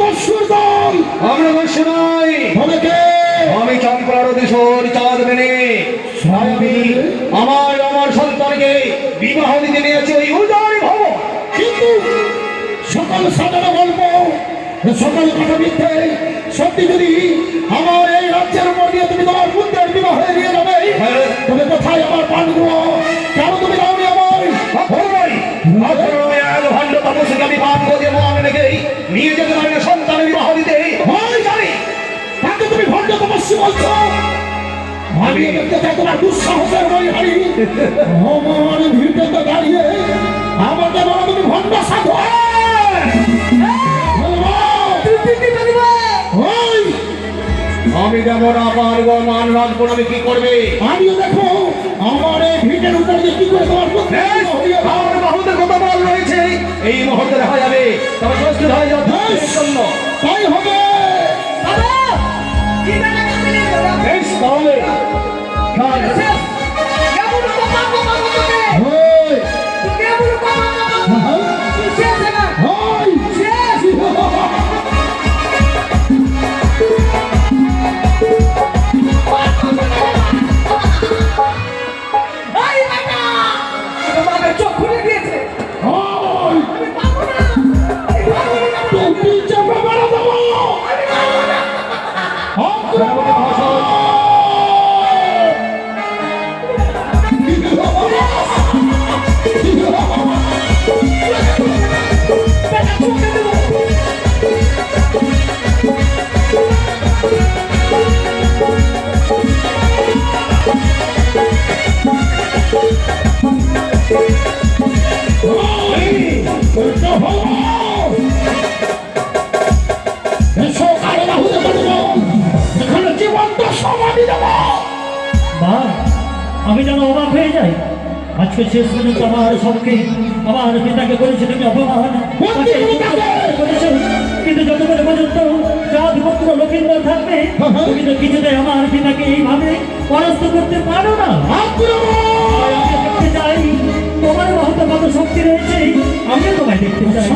দস্যুর দল। আমরা দস্যু নই, আমি চম্পলার দেশর চাঁদ মেনে আমি আমার সন্তানকে বিবাহ দিতে নিয়েছি ওই উদয় ভবন। কিন্তু সকল সাজানো গল্প, সকল কথা মিথ্যে। সত্যি যদি আমার এই রাজ্যের উপর দিয়ে তুমি তোমার পুত্রের বিবাহে নিয়ে যাবে, তবে কোথায় আমার পানগুলো? কেন তুমি দাওনি আমার? ভণ্ড তপস্বীকে আমি পান করে আমি রেখেই নিয়ে যেতে পারি না সন্তানের বিবাহ দিতে। জানি তাকে তুমি ভণ্ড তপস্বী বলছো? আমি দেখতে চাই তোমার দুঃসাহসের বলিহারি। আমার ভিড়তে দাঁড়িয়ে আমাকে বলো তুমি ভণ্ড সাধু। আমি যেমন আমার মান রাখবো, আমি কি করবে? আমিও দেখো আমার এই ভিটের উপর দিয়ে কি করে তোমার আমার বাহুদের কথা বল রয়েছে, এই মুহূর্তে দেখা যাবে তবে প্রস্তুত হয়ে যাও জন্য। তাই হবে। বেশ তাহলে আমি যেন অবাক হয়ে যাই। আজকে শেষ পর্যন্ত আমার সবকে আমার পিতাকে করেছে তুমি অপমান করেছো, কিন্তু যতক্ষণ পর্যন্ত পুত্র লক্ষিন্দর থাকবে তুমি তো কিছুতে আমার পিতাকে এইভাবে পরাস্ত করতে পারো না। দেখতে চাই তোমার মহত্ব কত শক্তি রয়েছে, আমিও তোমায় দেখতে চাই।